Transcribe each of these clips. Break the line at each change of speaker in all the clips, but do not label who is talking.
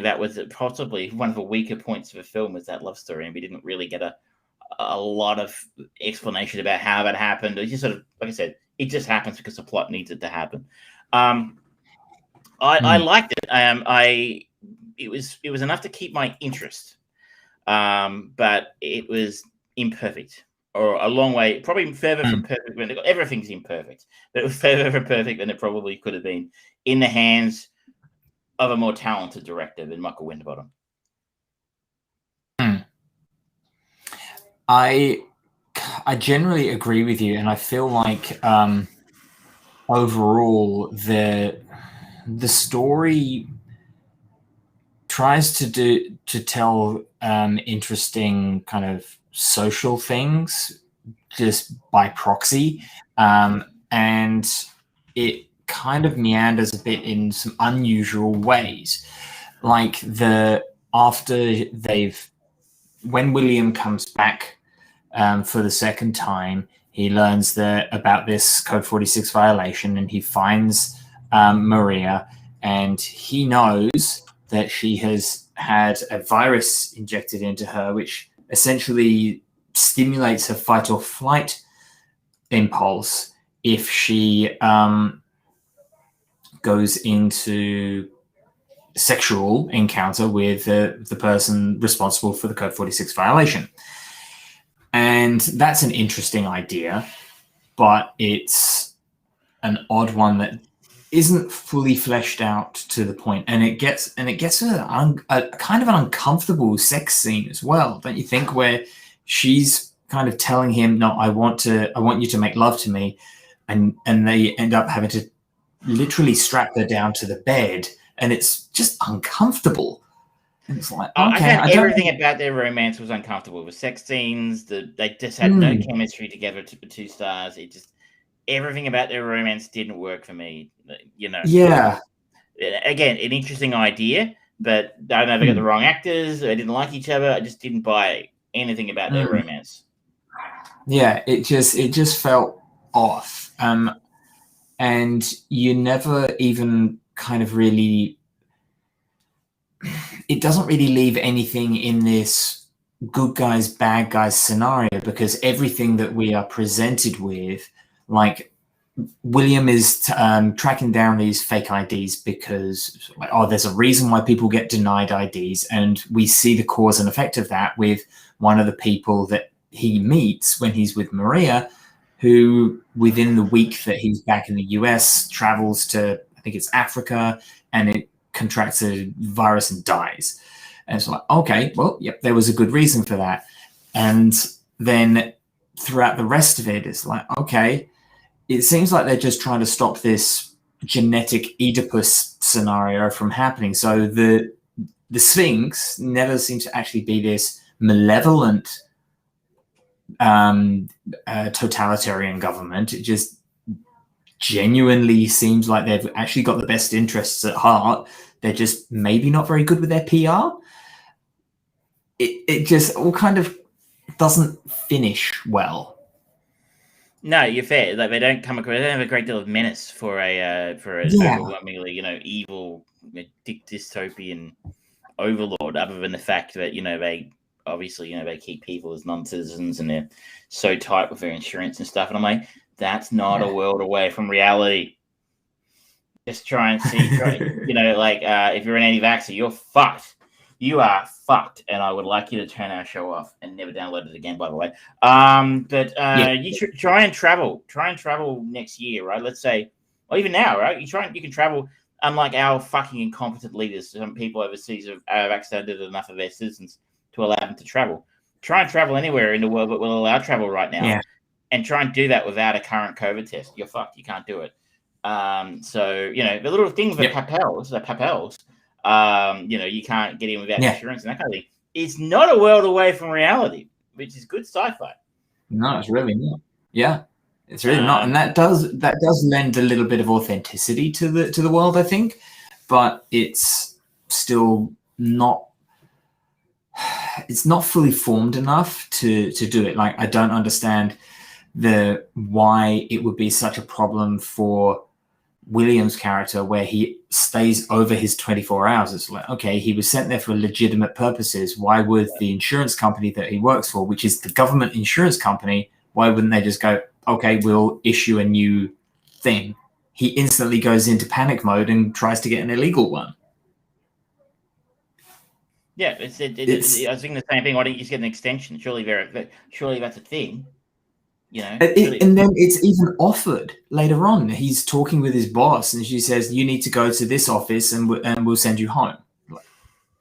that was possibly one of the weaker points of the film, was that love story, and we didn't really get a lot of explanation about how that happened. It just sort of, like I said, it just happens because the plot needs it to happen. I liked it. It was enough to keep my interest, but it was imperfect, or a long way, probably further from perfect. When everything's imperfect, but it was further from perfect than it probably could have been in the hands of a more talented director than Michael Winterbottom.
I generally agree with you, and I feel like overall the story tries to tell interesting kind of social things just by proxy, and it kind of meanders a bit in some unusual ways. Like when William comes back for the second time, he learns about this Code 46 violation, and he finds Maria, and he knows that she has had a virus injected into her, which essentially stimulates her fight or flight impulse if she goes into sexual encounter with the person responsible for the Code 46 violation. And that's an interesting idea, but it's an odd one that isn't fully fleshed out to the point, and it gets a kind of an uncomfortable sex scene as well, don't you think? Where she's kind of telling him, "No, I want you to make love to me," and they end up having to literally strap her down to the bed, and it's just uncomfortable. And it's like, okay,
I found everything about their romance was uncomfortable. The sex scenes, they just had no chemistry together. To the two stars, everything about their romance didn't work for me.
Yeah.
Again, an interesting idea, but I don't know if they got the wrong actors. They didn't like each other. I just didn't buy anything about their romance.
Yeah, it just felt off. And you never even kind of really, it doesn't really leave anything in this good guys, bad guys scenario, because everything that we are presented with, like William is tracking down these fake IDs because, there's a reason why people get denied IDs. And we see the cause and effect of that with one of the people that he meets when he's with Maria, who within the week that he's back in the US travels to, I think it's Africa, and it contracts a virus and dies. And it's like, okay, well, yep, there was a good reason for that. And then throughout the rest of it, it's like, okay, it seems like they're just trying to stop this genetic Oedipus scenario from happening. So the Sphinx never seems to actually be this malevolent totalitarian government. It just genuinely seems like they've actually got the best interests at heart. They're just maybe not very good with their PR. It just all kind of doesn't finish well.
No, you're fair. Like, they don't come across. They don't have a great deal of menace for a overwhelmingly, evil dystopian overlord. Other than the fact that they obviously they keep people as non-citizens, and they're so tight with their insurance and stuff. And I'm like, that's not a world away from reality. Just try and see, if you're an anti-vaxxer, you're fucked. You are fucked, and I would like you to turn our show off and never download it again, by the way. You try and travel. Try and travel next year, right? Let's say, or even now, right? You can travel. Unlike our fucking incompetent leaders, some people overseas have vaccinated enough of their citizens to allow them to travel. Try and travel anywhere in the world that will allow travel right now, and try and do that without a current COVID test. You're fucked. You can't do it. The little things with papels, you can't get in without insurance and that kind of thing. It's not a world away from reality, which is good sci-fi.
No, it's really not. Yeah, it's really not, and that does lend a little bit of authenticity to the world, I think, but it's still not. It's not fully formed enough to do it. Like, I don't understand why it would be such a problem for William's character where he stays over his 24 hours. It's like, okay, he was sent there for legitimate purposes. Why would the insurance company that he works for, which is the government insurance company, why wouldn't they just go, okay, we'll issue a new thing? He instantly goes into panic mode and tries to get an illegal one.
Yeah, I was thinking the same thing. Why don't you just get an extension? Surely that's a thing.
And then it's even offered later on. He's talking with his boss, and she says, "You need to go to this office, and we'll send you home."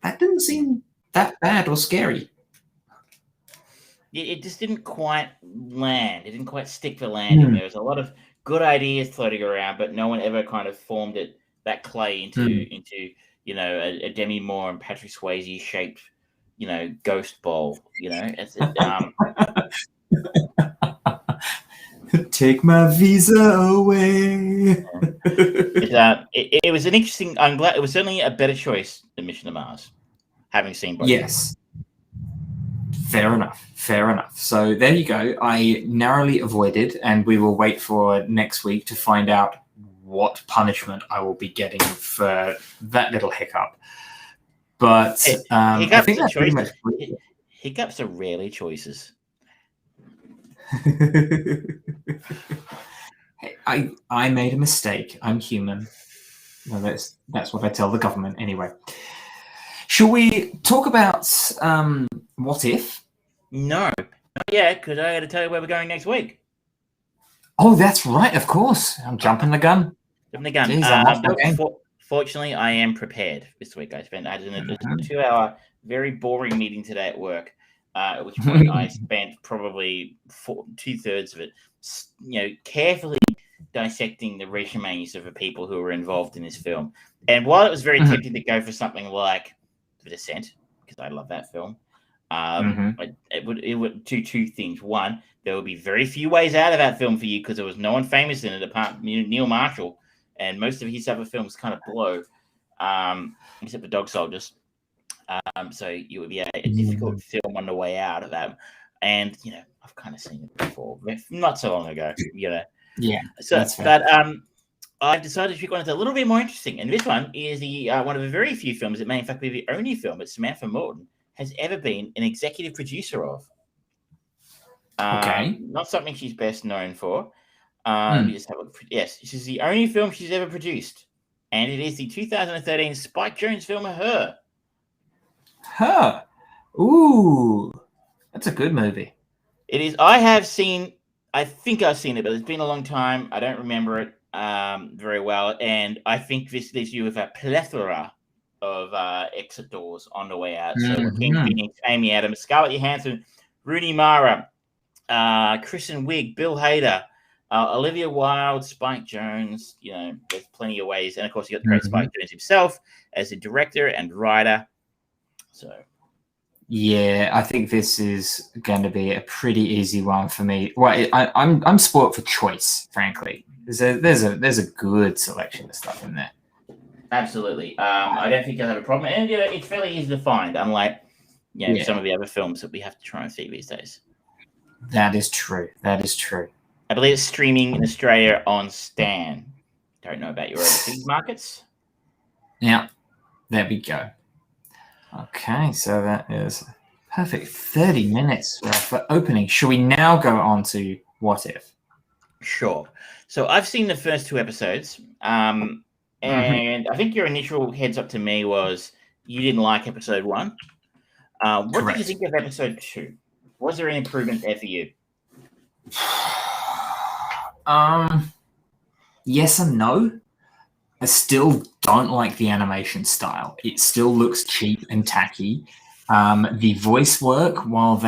That didn't seem that bad or scary.
It just didn't quite land. It didn't quite stick the landing. There was a lot of good ideas floating around, but no one ever kind of formed that clay into a Demi Moore and Patrick Swayze shaped ghost bowl.
Take my visa away.
It was an interesting. I'm glad it was certainly a better choice than Mission to Mars. Having seen both.
Yes. Fair enough. So there you go. I narrowly avoided, and we will wait for next week to find out what punishment I will be getting for that little hiccup. But I think that's pretty much
hiccups are rarely choices.
I made a mistake. I'm human. Well, that's what I tell the government anyway. Shall we talk about what if?
No, not yet, because I got to tell you where we're going next week.
Oh, that's right. Of course, I'm jumping the gun.
Jeez, fortunately, I am prepared this week. I had a 2-hour, very boring meeting today at work. At which point I spent probably 2/3 of it, carefully dissecting the resumes of the people who were involved in this film. And while it was very tempting to go for something like The Descent, because I love that film, it would do two things. One, there would be very few ways out of that film for you because there was no one famous in it apart from Neil Marshall, and most of his other films kind of blow, except for Dog Soldiers. So you would be a difficult film on the way out of that. And, I've kind of seen it before, not so long ago,
Yeah.
So, but I've decided to pick one that's a little bit more interesting. And this one is one of the very few films, it may in fact be the only film that Samantha Morton has ever been an executive producer of.
Okay.
Not something she's best known for. Yes, this is the only film she's ever produced. And it is the 2013 Spike Jonze film, Her.
Her. Ooh, that's a good movie.
It is. I think I've seen it, but it's been a long time. I don't remember it very well. And I think this leaves you with a plethora of exit doors on the way out. So Phoenix, Amy Adams, Scarlett Johansson, Rooney Mara, Kristen Wiig, Bill Hader, Olivia Wilde, Spike Jonze. There's plenty of ways. And of course, you got the great Spike Jonze himself as a director and writer. So,
yeah, I think this is going to be a pretty easy one for me. Well, I'm spoiled for choice, frankly. There's a good selection of stuff in there.
Absolutely. I don't think you'll have a problem, and it's fairly easy to find, unlike some of the other films that we have to try and see these days.
That is true.
I believe it's streaming in Australia on Stan. Don't know about your overseas markets.
Yeah, there we go. Okay, so that is perfect. 30 minutes for opening. Shall we now go on to What If?
Sure. So I've seen the first 2 episodes, and I think your initial heads up to me was you didn't like episode 1. What did you think of episode 2? Was there an improvement there for you?
Yes and no. I still don't like the animation style. It still looks cheap and tacky. The voice work, while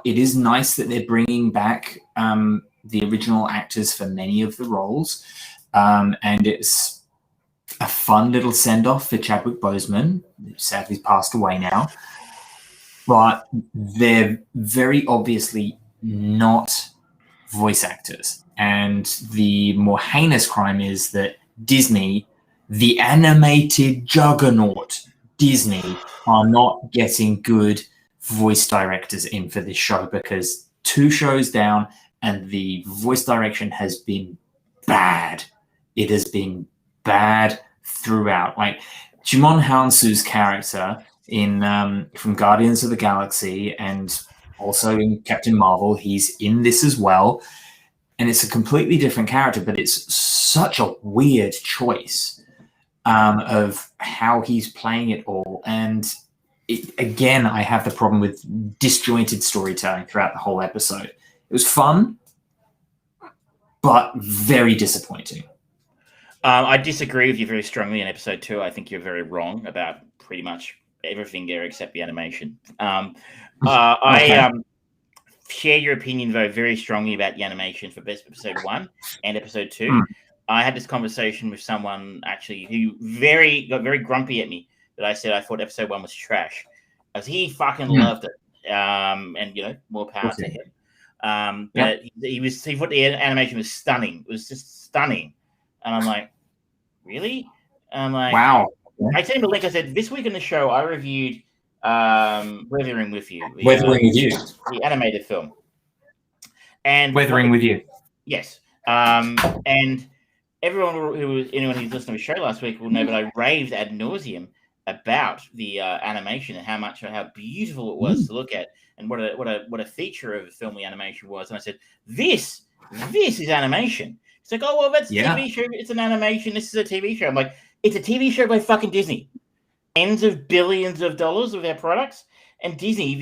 it is nice that they're bringing back the original actors for many of the roles. And it's a fun little send-off for Chadwick Boseman, who sadly passed away now. But they're very obviously not voice actors. And the more heinous crime is that Disney, the animated juggernaut Disney, are not getting good voice directors in for this show because 2 shows down and the voice direction has been bad. it has been bad throughout. Like Jimon Hounsou's character in from Guardians of the Galaxy and also in Captain Marvel, he's in this as well. And it's a completely different character, but it's such a weird choice of how he's playing it all. And again, I have the problem with disjointed storytelling throughout the whole episode. It was fun, but very disappointing.
I disagree with you very strongly in episode 2. I think you're very wrong about pretty much everything there except the animation. I share your opinion, though, very strongly about the animation for best episode 1 and episode 2. I had this conversation with someone actually who got very grumpy at me that I said I thought episode 1 was trash, as he fucking loved it. And more power to him. But he thought the animation was stunning. It was just stunning. And I'm like, really? I'm like,
wow.
I sent him a link. I said, this week on the show, I reviewed Weathering with You. The animated film. And
Weathering with You.
Yes. And anyone who's listened to the show last week will know that I raved ad nauseum about the animation and how beautiful it was to look at, and what a feature of a film the animation was. And I said, this is animation. It's like, oh, well, that's a TV show. It's an animation. This is a TV show. I'm like, it's a TV show by fucking Disney. Tens of billions of dollars of their products. And Disney,